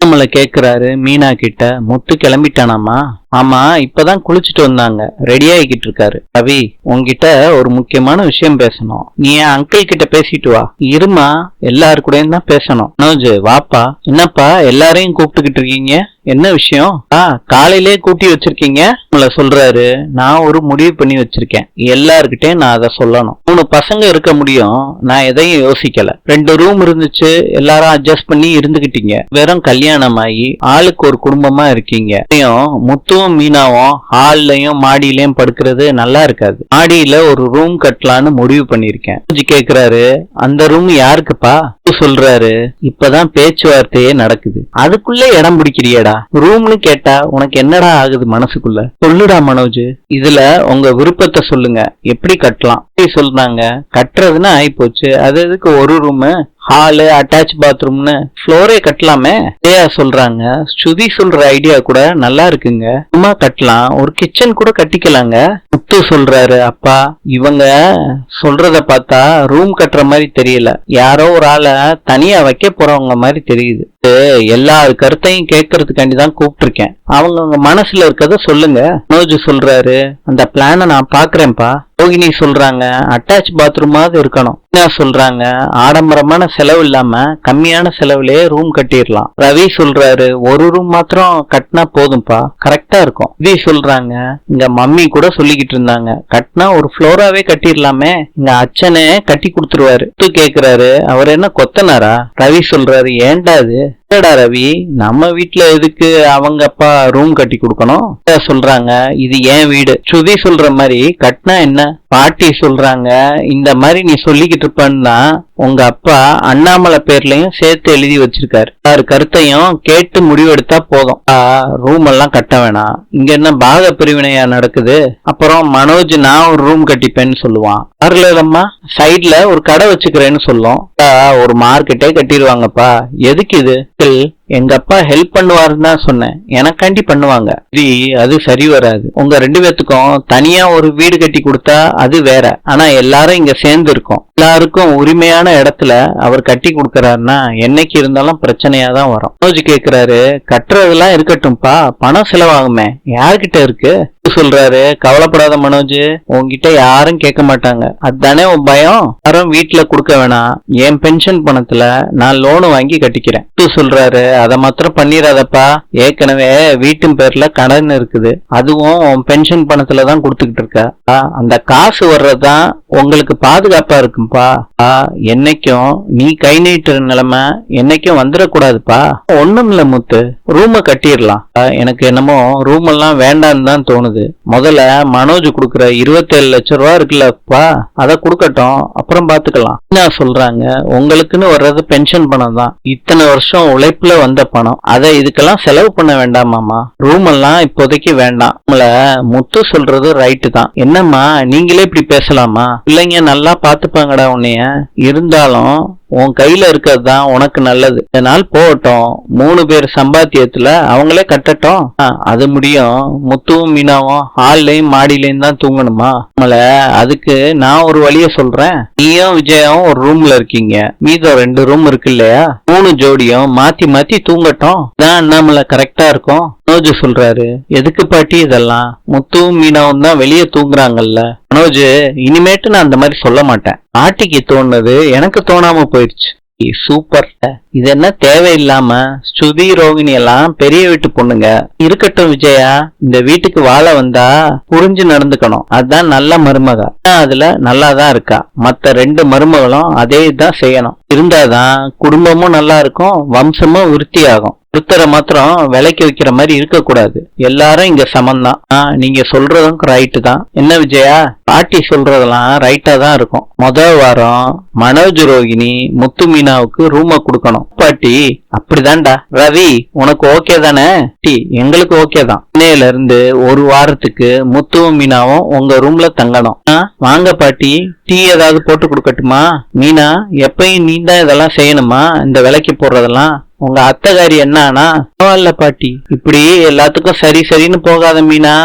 நம்மள கேக்குறாரு மீனா கிட்ட. முத்து கிளம்பிட்டானாமா? ஆமா, இப்பதான் குளிச்சுட்டு வந்தாங்க, ரெடி ஆகிக்கிட்டு இருக்காரு. ரவி, உன்கிட்ட ஒரு முக்கியமான விஷயம் பேசணும். நீ என் அங்கிள் கிட்ட பேசிட்டு வா. இருமா, எல்லாரு கூடயும் தான் பேசணும். மனோஜ், வாப்பா. என்னப்பா எல்லாரையும் கூப்பிட்டுக்கிட்டு இருக்கீங்க? என்ன விஷயம்? காலையிலே கூட்டி வச்சிருக்கீங்க நம்மள சொல்றாரு. நான் ஒரு முடிவு பண்ணி வச்சிருக்கேன், எல்லார்கிட்டயும் நான் அதை சொல்லணும். 3 பசங்க இருக்க முடியும், நான் எதையும் யோசிக்கல. 2 ரூம் இருந்துச்சு, எல்லாரும் அட்ஜஸ்ட் பண்ணி இருந்துகிட்டீங்க. வெறும் கல்யாணம் ஆகி ஆளுக்கு ஒரு குடும்பமா இருக்கீங்க. முத்துவும் மீனாவும் ஹால்லயும் மாடியிலயும் படுக்கிறது நல்லா இருக்காது. மாடியில ஒரு ரூம் கட்டலான்னு முடிவு பண்ணிருக்கேன். கேக்குறாரு, அந்த ரூம் யாருக்குப்பா? சொல்றாரு, இப்பதான் பேச்சுவார்த்தையே நடக்குது, அதுக்குள்ள இடம் பிடிக்கிறியடா. ரூம்னு கேட்டா உனக்கு என்னடா ஆகுது மனசுக்குள்ள? சொல்லுடா மனோஜ், இதுல உங்க விருப்பத்தை சொல்லுங்க, எப்படி கட்டலாம்? சொல்றாங்க, கட்டுறதுன்னு ஆயி போச்சு, அது எதுக்கு ஒரு ரூம், ஹாலு, அட்டாச் பாத்ரூம்னு ஃப்ளோரே கட்டலாமே. சொல்றாங்க, ஸ்ருதி சொல்ற ஐடியா கூட நல்லா இருக்குங்க, சும்மா கட்டலாம், ஒரு கிச்சன் கூட கட்டிக்கலாங்க. முத்து சொல்றாரு, அப்பா இவங்க சொல்றத பார்த்தா ரூம் கட்டுற மாதிரி தெரியல, யாரோ ஒரு ஆளை தனியா வைக்க போறவங்க மாதிரி தெரியுது. எல்லா கருத்தையும் கேட்கறதுக்காண்டிதான் கூப்பிட்டுருக்கேன், அவங்க மனசுல இருக்கத சொல்லுங்க. மனோஜ் சொல்றாரு, அந்த பிளான நான் பாக்குறேன்ப்பா. ரோகிணி சொல்றாங்க, அட்டாச் பாத்ரூமாவது இருக்கணும். என்ன சொல்றாங்க, ஆடம்பரமான செலவு இல்லாம கம்மியான செலவுலயே ரூம் கட்டிடலாம். ரவி சொல்றாரு, ஒரு ரூம் மாத்திரம் கட்டினா போதும்பா, கரெக்டா இருக்கும். இது சொல்றாங்க, இங்க மம்மி கூட சொல்லிக்கிட்டு இருந்தாங்க, கட்டினா ஒரு ஃப்ளோராவே கட்டிடலாமே, இங்க அச்சனே கட்டி கொடுத்துருவாரு. கேக்குறாரு, அவர் என்ன கொத்தனாரா? ரவி சொல்றாரு, ஏண்டா இது? ரவி, நம்ம வீட்டுல எதுக்கு அவங்க அப்பா ரூம் கட்டி கொடுக்கணும்? சொல்றாங்க, இது ஏன் வீடு. ஸ்ருதி சொல்ற மாதிரி கட்டினா என்ன? பாட்டி சொல்றாங்க, இந்த மாதிரி நீ சொல்லிக்கிட்டு இருப்பன்னா உங்க அப்பா அண்ணாமலை பேர்லயும் சேர்த்து எழுதி வச்சிருக்காரு, யாரு கருத்தையும் கேட்டு முடிவெடுத்தா போதும், ரூம் எல்லாம் கட்ட வேணாம். இங்க என்ன பாக பிரிவினையா நடக்குது? அப்புறம் மனோஜ் நான் ஒரு ரூம் கட்டிப்பேன்னு சொல்லுவான், அருளம்மா சைட்ல ஒரு கடை வச்சுக்கிறேன்னு சொல்லும், ஒரு மார்க்கெட்டே கட்டிடுவாங்கப்பா. எதுக்கு இது? எங்க அப்பா ஹெல்ப் பண்ணுவாருன்னு தான் சொன்னேன், எனக்காண்டி பண்ணுவாங்க. அது சரி வராது. உங்க 2 பேத்துக்கும் தனியா ஒரு வீடு கட்டி கொடுத்தா அது வேற, ஆனா எல்லாரும் இங்க சேர்ந்து இருக்கோம், எல்லாருக்கும் உரிமையான இடத்துல அவர் கட்டி கொடுக்கறாருன்னா என்னைக்கு இருந்தாலும் பிரச்சனையா தான் வரும். மனோஜ் கேக்குறாரு, கட்டுறதெல்லாம் இருக்கட்டும்பா, பணம் செலவாகுமே, யார்கிட்ட இருக்கு? சொல்றாரு, கவலைப்படாத மனோஜ், உன்கிட்ட யாரும் கேட்க மாட்டாங்க, அதுதானே உன் பயம்? யாரும் வீட்டுல கொடுக்க வேணாம், என் பென்ஷன் பணத்துல நான் லோனு வாங்கி கட்டிக்கிறேன். சொல்றாரு, அதை மாத்திரம் பண்ணிடாதப்பா, ஏற்கனவே வீட்டு பேர்ல கடன் இருக்குது, அதுவும் உன் பென்ஷன் பணத்துலதான் கொடுத்துக்கிட்டு இருக்க, அந்த காசு வர்றதுதான் உங்களுக்கு பாதுகாப்பா இருக்கும்பா. என்னைக்கும் நீ கை நீட்டுற நிலைமை என்னைக்கும் வந்துடக்கூடாதுப்பா. ஒண்ணும் இல்ல முத்து, ரூம கட்டிடலாம். எனக்கு என்னமோ ரூம் எல்லாம் வேண்டான்னு தான் தோணுது. முதல்ல மனோஜ் குடுக்கற 27 லட்சம் ரூபா இருக்குல்லப்பா, அதை குடுக்கட்டும், அப்புறம் பாத்துக்கலாம். என்ன சொல்றாங்க, உங்களுக்குன்னு வர்றது பென்ஷன் பணம் தான், இத்தனை வருஷம் உழைப்புல வந்த பணம், அதை இதுக்கெல்லாம் செலவு பண்ண வேண்டாமாமா. ரூம் எல்லாம் இப்போதைக்கு வேண்டாம். நம்மள முத்து சொல்றது ரைட்டு தான். என்னம்மா நீங்களே இப்படி பேசலாமா? பிள்ளைங்க நல்லா பாத்துப்பாங்கடா உன்னைய, இருந்தாலும் உன் கையில இருக்கிறது தான் உனக்கு நல்லது. இதனால் போகட்டும், 3 பேர் சம்பாத்தியத்துல அவங்களே கட்டட்டும். அது முடியும். முத்துவும் மீனாவும் ஹால்லையும் மாடியிலையும் தான் தூங்கணுமா? நம்மள அதுக்கு நான் ஒரு வழிய சொல்றேன். நீயும் விஜயாவும் ஒரு ரூம்ல இருக்கீங்க, மீதம் 2 ரூம் இருக்கு இல்லையா, 3 ஜோடியும் மாத்தி மாத்தி தூங்கட்டும், தான் நம்மள கரெக்டா இருக்கும். மனோஜ் சொல்றாரு, எதுக்கு பாட்டி இதெல்லாம்? முத்துவும் மீனாவும் தான் வெளியே தூங்குறாங்கல்ல. மனோஜ், இனிமேட்டு நான் அந்த மாதிரி சொல்ல மாட்டேன், பாட்டிக்கு தோணுது எனக்கு தோணாம போயிடுச்சு. சூப்பர், இது என்ன தேவையில்லாம ஸ்ருதி ரோகிணி எல்லாம் பெரிய வீட்டு பொண்ணுங்க, இருக்கட்டும் விஜயா, இந்த வீட்டுக்கு வாழ வந்தா புரிஞ்சு நடந்துக்கணும், அதுதான் நல்ல மருமக. அதுல நல்லாதான் இருக்கா, மத்த 2 மருமகளும் அதே தான் செய்யணும், இருந்தாதான் குடும்பமும் நல்லா இருக்கும், வம்சமும் விருத்தி ஆகும். ஒருத்தரை மாத்திரம் விலைக்கு வைக்கிற மாதிரி இருக்க கூடாது, எல்லாரும் இங்க சமந்தான். நீங்க சொல்றதும் ரைட்டு தான். என்ன விஜயா, பாட்டி சொல்றதெல்லாம் ரைட்டா தான் இருக்கும். முதல் வாரம் மனோஜ் ரோகிணி முத்து மீனாவுக்கு ரூம கொடுக்கணும். பாட்டி அப்படிதான்டா. ரவி உனக்கு ஓகே தானே? எங்களுக்கு ஓகே தான். இன்னையில இருந்து ஒரு வாரத்துக்கு முத்துவும் மீனாவும் உங்க ரூம்ல தங்கணும். வாங்க பாட்டி, டீ ஏதாவது போட்டு கொடுக்கட்டுமா? மீனா, எப்பயும் நீ தான் இதெல்லாம் செய்யணுமா, இந்த விலைக்கு போடுறதெல்லாம்? உங்க அத்தைகாரி என்னன்னா? பரவாயில்ல பாட்டி, இப்படி எல்லாத்துக்கும் சரி சரின்னு போகாத மீனா.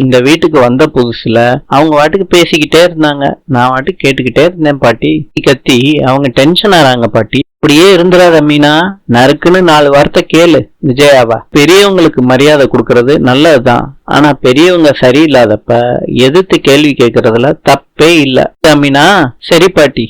இந்த வீட்டுக்கு வந்த புதுசுல அவங்க வாட்டுக்கு பேசிக்கிட்டே இருந்தாங்க, நான் வாட்டுக்கு கேட்டுக்கிட்டே இருந்தேன் பாட்டி. கத்தி அவங்க டென்ஷன் ஆறாங்க பாட்டி. அப்படியே இருந்துடாத மீனா, நறுக்குன்னு 4 வார்த்தை கேளு விஜயாவா. பெரியவங்களுக்கு மரியாதை கொடுக்கறது நல்லதுதான், ஆனா பெரியவங்க சரியில்லாதப்ப எதிர்த்து கேள்வி கேட்கறதுல தப்பே இல்ல மீனா. சரி பாட்டி,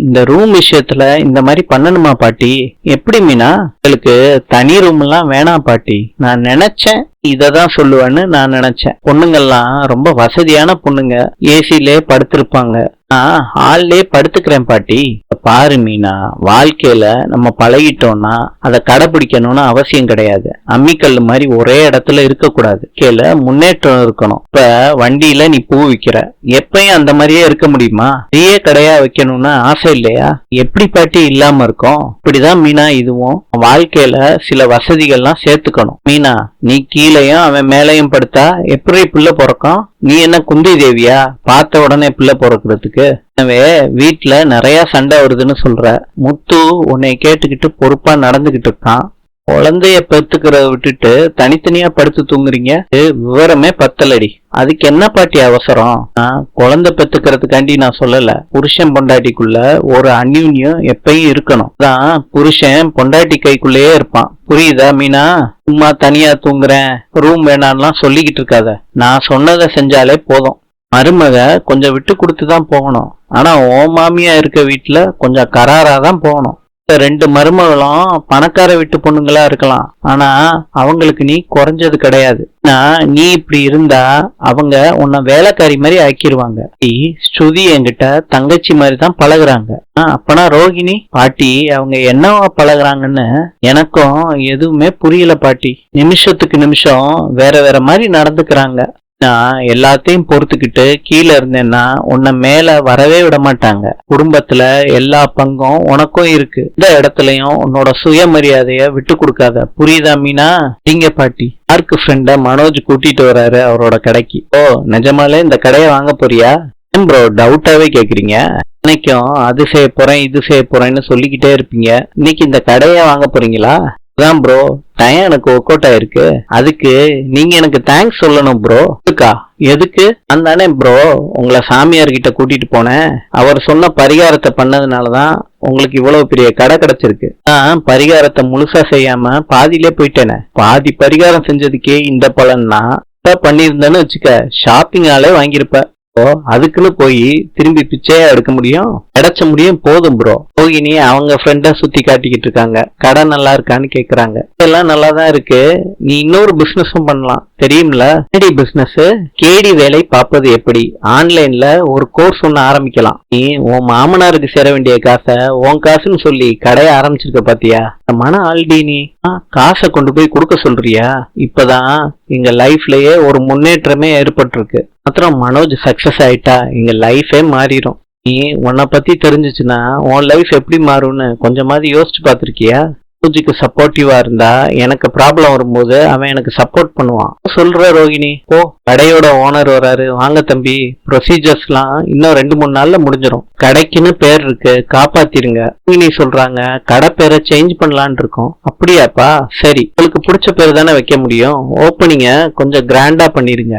இந்த ரூம் விஷயத்துல இந்த மாதிரி பண்ணணுமா பாட்டி? எப்படி மீனா? உங்களுக்கு தனி ரூம் எல்லாம் வேணாம் பாட்டி. நான் நினைச்சேன் இததான் சொல்லுவேன்னு நான் நினைச்சேன். பொண்ணுங்கெல்லாம் ரொம்ப வசதியான பொண்ணுங்க, ஏசிலே படுத்திருப்பாங்க. நான் ஹால்லே படுத்துக்கிறேன் பாட்டி. பாரு மீனா, வாழ்க்கையில நம்ம பழகிட்டோம்னா அதை கடைபிடிக்கணும்னு அவசியம் கிடையாது. அம்மிக்கல்லு மாதிரி ஒரே இடத்துல இருக்க கூடாது. கீழே முன்னேற்றம் இருக்கணும். இப்ப வண்டியில நீ பூ விக்கிற, எப்பயும் அந்த மாதிரியே இருக்க முடியுமா? பெரிய கடையா வைக்கணும்னு ஆசை இல்லையா? எப்படி பாட்டி இல்லாம இருக்கும்? இப்படிதான் மீனா இதுவும். வாழ்க்கையில சில வசதிகள்லாம் சேர்த்துக்கணும் மீனா. நீ கீழையும் அவன் மேலையும் படுத்தா எப்படி பிள்ளை பிறக்கும்? நீ என்ன குந்தி தேவியா பார்த்த உடனே பிள்ளை பிறக்கிறதுக்கு? எனவே வீட்டுல நிறைய சண்டை வருதுன்னு சொல்ற. முத்து உன்னை கேட்டுக்கிட்டு பொறுப்பா நடந்துகிட்டு இருக்கான். குழந்தைய பெத்துக்கிறத விட்டுட்டு தனித்தனியா படுத்து தூங்குறீங்க. விவரமே பத்தலடி. அதுக்கு என்ன பாட்டி அவசரம்? குழந்தை பெத்துக்கிறதுக்காண்டி நான் சொல்லல. புருஷன் பொண்டாட்டிக்குள்ள ஒரு அந்யூன்யம் எப்பயும் இருக்கணும். தான் புருஷன் பொண்டாட்டி கைக்குள்ளேயே இருப்பான். புரியுதா மீனா? சும்மா தனியா தூங்குறேன், ரூம் வேணான்லாம் சொல்லிக்கிட்டு இருக்காத. நான் சொன்னதை செஞ்சாலே போதும். மருமக கொஞ்சம் விட்டு கொடுத்துதான் போகணும். ஆனா ஓ மாமியா இருக்க வீட்டுல கொஞ்சம் கராராதான் போகணும். 2 மருமகளும் பணக்கார வீட்டு பொண்ணுங்களா இருக்கலாம், ஆனா அவங்களுக்கு நீ குறைஞ்சது கிடையாது. நீ இப்படி இருந்தா அவங்க உன்னை வேலைக்காரி மாதிரி ஆக்கிடுவாங்க. ஸ்ருதி என்கிட்ட தங்கச்சி மாதிரி தான் பழகுறாங்க. அப்பனா ரோகிணி பாட்டி அவங்க என்னவா பழகுறாங்கன்னு எனக்கும் எதுவுமே புரியல பாட்டி. நிமிஷத்துக்கு நிமிஷம் வேற வேற மாதிரி நடந்துக்கிறாங்க. நான் எல்லாத்தையும் பொறுத்துக்கிட்டு கீழே இருந்தேன்னா உன்னை மேல வரவே விட மாட்டாங்க. குடும்பத்துல எல்லா பங்கும் உனக்கும் இருக்கு. இந்த இடத்துலயும் உன்னோட சுயமரியாதைய விட்டு கொடுக்காத. புரியுதா மீனா? நீங்க பாட்டி யாருக்கு ஃப்ரெண்ட மனோஜ் கூட்டிட்டு வராரு அவரோட கடைக்கு. ஓ நிஜமாலே இந்த கடையை வாங்க போறியா? ப்ரோ டவுட்டாவே கேக்குறீங்க. இன்னைக்கும் அது செய்ய போறேன் இது செய்ய போறேன்னு சொல்லிக்கிட்டே இருப்பீங்க. இன்னைக்கு இந்த கடையை வாங்க போறீங்களா? அதான் ப்ரோ டைம் எனக்கு ஒர்க் அவுட் ஆயிருக்கு. அதுக்கு நீங்க எனக்கு தேங்க்ஸ் சொல்லணும் ப்ரோ. எதுக்கு? அந்தானே ப்ரோ உங்களை சாமியார்கிட்ட கூட்டிட்டு போனேன். அவர் சொன்ன பரிகாரத்தை பண்ணதுனாலதான் உங்களுக்கு இவ்வளவு பெரிய கடை கிடைச்சிருக்கு. நான் பரிகாரத்தை முழுசா செய்யாம பாதியிலே போயிட்டேனே. பாதி பரிகாரம் செஞ்சதுக்கே இந்த பலன்னா பண்ணிருந்தேன்னு வச்சுக்க, ஷாப்பிங் ஆளே வாங்கியிருப்ப. அதுக்குன்னு போய் திரும்பி பிச்சையா எடுக்க முடியும்? கிடைச்ச முடியும் போதும் ப்ரோ. ரோகிணி அவங்க ஃப்ரெண்ட சுத்தி காட்டிக்கிட்டு இருக்காங்க. கடை நல்லா இருக்கான்னு கேக்குறாங்க. இதெல்லாம் நல்லாதான் இருக்கு. நீ இன்னொரு பிசினஸும் பண்ணலாம் தெரியும்ல? கேடி பிசினஸ். கேடி வேலை பார்ப்பது எப்படி? ஆன்லைன்ல ஒரு கோர்ஸ் ஒண்ணு ஆரம்பிக்கலாம். நீ உன் மாமனாருக்கு சேர வேண்டிய காசை உன் காசுன்னு சொல்லி கடையை ஆரம்பிச்சிருக்க பாத்தியா? மன ஆல்டி நீ காசை கொண்டு போய் கொடுக்க சொல்றியா? இப்பதான் எங்க லைஃப்லயே ஒரு முன்னேற்றமே ஏற்பட்டிருக்கு. மாத்திரம் மனோஜ் சக்சஸ் ஆயிட்டா எங்க லைஃபே மாறிடும். நீ உன்னை பத்தி தெரிஞ்சிச்சுன்னா உன் லைஃப் எப்படி மாறும்னு கொஞ்சமாவது யோசிச்சு பாத்திருக்கியா? மனோஜுக்கு சப்போர்ட்டிவா இருந்தா எனக்கு ப்ராப்ளம் வரும்போது அவன் எனக்கு சப்போர்ட் பண்ணுவான். சொல்ற ரோகிணி ஓ கடையோட ஓனர் வராரு, வாங்க தம்பி. ப்ரொசீஜர்ஸ் எல்லாம் இன்னும் 2-3 நாள்ல முடிஞ்சிடும். கடைக்குன்னு பேர் இருக்கு, காப்பாத்திருங்க. ரோகிணி சொல்றாங்க கடை பேரை சேஞ்ச் பண்ணலான் இருக்கோம். அப்படியாப்பா? சரி, உங்களுக்கு பிடிச்ச பேர் தானே வைக்க முடியும். ஓப்பனிங்க கொஞ்சம் கிராண்டா பண்ணிருங்க.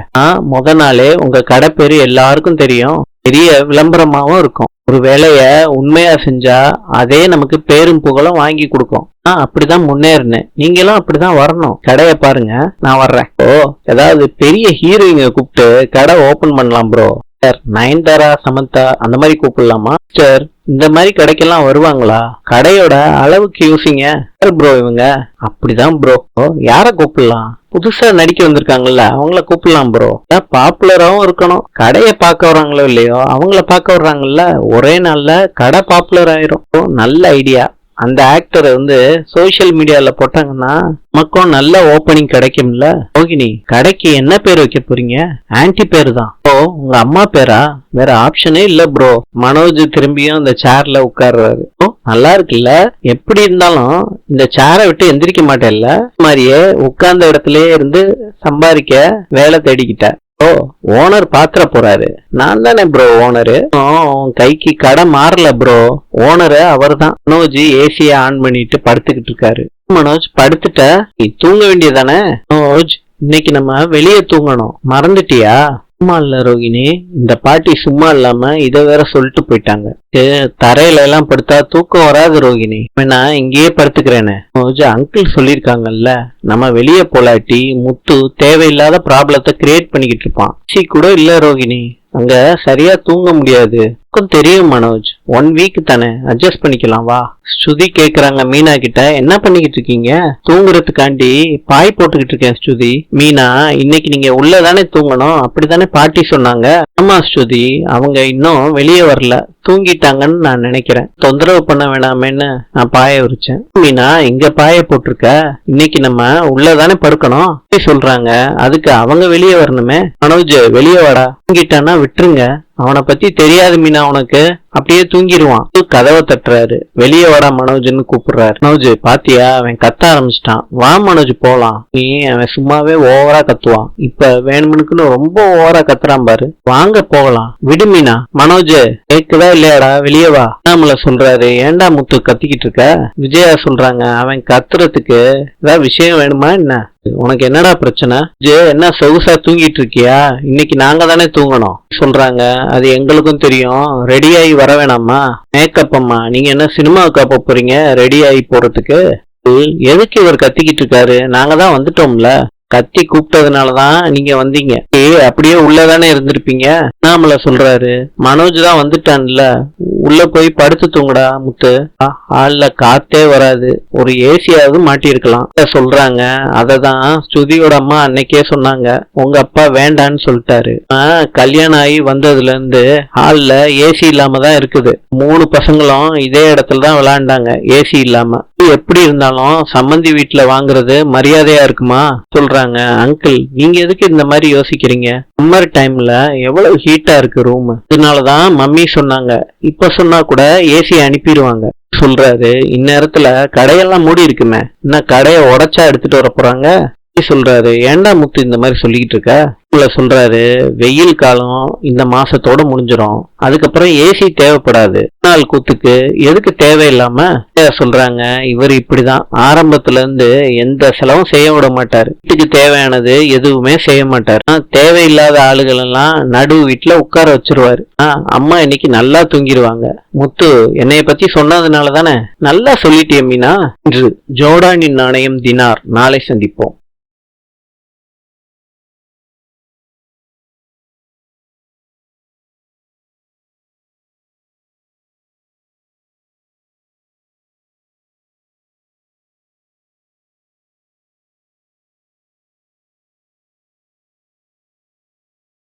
முத நாளே உங்க கடை பேரு எல்லாருக்கும் தெரியும், பெரிய விளம்பரமாவும் இருக்கும். ஒரு வேலைய உண்மையா செஞ்சா அதே நமக்கு பேரும் புகழும் வாங்கி கொடுக்கும். அப்படிதான் முன்னேறினேன். நீங்களும் அப்படிதான் வரணும். கடைய பாருங்க, நான் வர்றேன். ஓ ஏதாவது பெரிய ஹீரோயிங்க கூப்பிட்டு கடை ஓபன் பண்ணலாம் ப்ரோ. சார் நயன்தாரா சமந்தா அந்த மாதிரி கூப்பிடலாமா? சார் இந்த மாதிரி கடைக்கெல்லாம் வருவாங்களா? கடையோட அளவுக்கு யூசிங்க ப்ரோ இவங்க. அப்படிதான் ப்ரோ. யார கூப்பிடலாம்? புதுசா நடிக்க வந்திருக்காங்கல்ல அவங்கள கூப்பிடலாம் ப்ரோ. பாப்புலராவும் இருக்கணும். கடையை பார்க்க வர்றாங்களோ இல்லையோ அவங்கள பார்க்க வர்றாங்கல்ல, ஒரே நாள்ல கடை பாப்புலர் ஆயிரும். நல்ல ஐடியா. அந்த ஆக்டரை சோசியல் மீடியால போட்டாங்கன்னா நமக்கும் நல்ல ஓப்பனிங் கிடைக்கும்ல. ரோகிணி கடைக்கு என்ன பேர் வைக்க போறீங்க? ஆன்டி பேரு தான். ஓ உங்க அம்மா பேரா? வேற ஆப்ஷனே இல்ல ப்ரோ. மனோஜ் திரும்பியும் அந்த சேர்ல உட்கார்றாரு. ஓ நல்லா இருக்குல்ல. எப்படி இருந்தாலும் இந்த சேரை விட்டு எந்திரிக்க மாட்டேன்ல. மாதிரியே உட்கார்ந்த இடத்துலயே இருந்து சம்பாதிக்க வேலை தேடிக்கிட்ட. ஓ ஓனர் பாத்திர போறாரு. நான் தானே ப்ரோ ஓனரு. கைக்கு கடை மாறல ப்ரோ. ஓனரு அவர் தான். மனோஜ் ஏசிய ஆன் பண்ணிட்டு படுத்துக்கிட்டு இருக்காரு. மனோஜ் படுத்துட்ட, நீ தூங்க வேண்டியதானே? மனோஜ் இன்னைக்கு நம்ம வெளியே தூங்கணும், மறந்துட்டியா? சும்மா இல்ல ரோகிணி, இந்த பாட்டி சும்மா இல்லாம இத வேற சொல்லிட்டு போயிட்டாங்க. தரையில எல்லாம் படுத்தா தூக்கம் வராது ரோகிணி, நான் இங்கேயே படுத்துக்கிறேன்னு அங்கிள் சொல்லிருக்காங்கல்ல. நம்ம வெளியே போலாட்டி முத்து தேவையில்லாத ப்ராப்ளத்தை கிரியேட் பண்ணிக்கிட்டு இருப்பான். கூட இல்ல ரோகிணி, அங்க சரியா தூங்க முடியாது. தெரியும் மனோஜ், 1 வீக் தானே, அட்ஜஸ்ட் பண்ணிக்கலாம் வா. ஸ்ருதி கேக்குறாங்க மீனா கிட்ட, என்ன பண்ணிக்கிட்டு இருக்கீங்க? தூங்குறதுக்காண்டி பாய் போட்டுக்கிட்டு இருக்கேன் ஸ்ருதி. மீனா, இன்னைக்கு நீங்க உள்ளதானே தூங்கணும், அப்படித்தானே பாட்டி சொன்னாங்க? ஆமா ஸ்ருதி, அவங்க இன்னும் வெளியே வரல, தூங்கிட்டாங்கன்னு நான் நினைக்கிறேன். தொந்தரவு பண்ண வேணாமேன்னு நான் பாய விரிச்சேன். மீனா, இங்க பாய போட்டிருக்க, இன்னைக்கு நம்ம உள்ளதானே படுக்கணும் சொல்றாங்க, அதுக்கு அவங்க வெளியே வரணுமே. மனோஜ் வெளியே வாடா, தூங்கிட்டானா விட்டுருங்க, அவனை பத்தி தெரியாது மீனா உனக்கு, அப்படியே தூங்கிடுவான். கதவை தட்டுறாரு, வெளியே வாடா மனோஜ்னு கூப்பிடுறாரு. மனோஜ் பாத்தியா, அவன் கத்த ஆரம்பிச்சிட்டான், வா மனோஜ் போலாம். நீ அவன் சும்மாவே ஓவரா கத்துவான், இப்ப வேணுமனுக்குன்னு ரொம்ப ஓவரா கத்துறான் பாரு, வாங்க போகலாம், விடு மீனா. மனோஜ் கேக்குதா இல்லையாடா, வெளியே வா. நம்மள சொல்றாரு, ஏண்டா முத்து கத்திக்கிட்டு இருக்க? விஜயா சொல்றாங்க, அவன் கத்துறதுக்கு ஏதாவது விஷயம் வேணுமா என்ன? உனக்கு என்னடா பிரச்சனை? என்ன சொகுசா தூங்கிட்டு இருக்கியா? இன்னைக்கு நாங்க தானே தூங்கணும் சொல்றாங்க. அது எங்களுக்கும் தெரியும், ரெடி ஆகி வர வேணாமா? மேக்கப் அம்மா, நீங்க என்ன சினிமாவுக்கு போறீங்க ரெடி ஆகி போறதுக்கு? எதுக்கு இவர் கத்திக்கிட்டு இருக்காரு? நாங்க தான் வந்துட்டோம்ல, கத்தி கூப்பிட்டதுனாலதான் நீங்க வந்தீங்க. அப்படியே உள்ளதானே இருந்திருப்பீங்க. நாமல சொல்றாரு, மனோஜ் தான் வந்துட்டான்ல, உள்ள போய் படுத்து தூங்குடா முத்து, ஹால்ல காத்தே வராது, ஒரு ஏசியாவது மாட்டி இருக்கலாம் சொல்றாங்க. அததான் ஸ்ருதியோட அம்மா அன்னைக்கே சொன்னாங்க, உங்க அப்பா வேண்டான்னு சொல்லிட்டாரு. கல்யாணம் ஆகி வந்ததுல இருந்து ஹால்ல ஏசி இல்லாம தான் இருக்குது. 3 பசங்களும் இதே இடத்துல தான் விளையாண்டாங்க ஏசி இல்லாம. எப்படி இருந்தாலும் சம்மந்தி வீட்டுல வாங்குறது மரியாதையா இருக்குமா சொல்றாங்க. அங்கிள், நீங்க எதுக்கு இந்த மாதிரி யோசிக்கிறீங்க? சம்மர் டைம்ல எவ்வளவு ஹீட்டா இருக்கு ரூம், இதனாலதான் மம்மி சொன்னாங்க, இப்ப சொன்னா கூட ஏசி அனுப்பிடுவாங்க சொல்றாரு. இந்நேரத்துல கடையெல்லாம் மூடி இருக்குமே, இன்னும் கடையை உடைச்சா எடுத்துட்டு வர போறாங்க சொல்றாரு. ஏண்டா முத்து இந்த மாதிரி சொல்லிக்கிட்டு இருக்க சொல்றாரு. வெயில் காலம் இந்த மாசத்தோட முடிஞ்சிடும், அதுக்கப்புறம் ஏசி தேவைப்படாது, நாள் கூத்துக்கு எதுக்கு தேவையில்லாம சொல்றாங்க. இவர் இப்படிதான் ஆரம்பத்துல இருந்து எந்த செலவும் செய்ய விட மாட்டாரு, வீட்டுக்கு தேவையானது எதுவுமே செய்ய மாட்டாரு. தேவையில்லாத ஆளுகள் எல்லாம் நடு வீட்டுல உட்கார வச்சிருவாரு. அம்மா இன்னைக்கு நல்லா தூங்கிடுவாங்க. முத்து என்னைய பத்தி சொன்னதுனால தானே. நல்லா சொல்லிட்டே மீனா. இன்று ஜோர்டானின் நாணயம் தினார். நாளை சந்திப்போம்.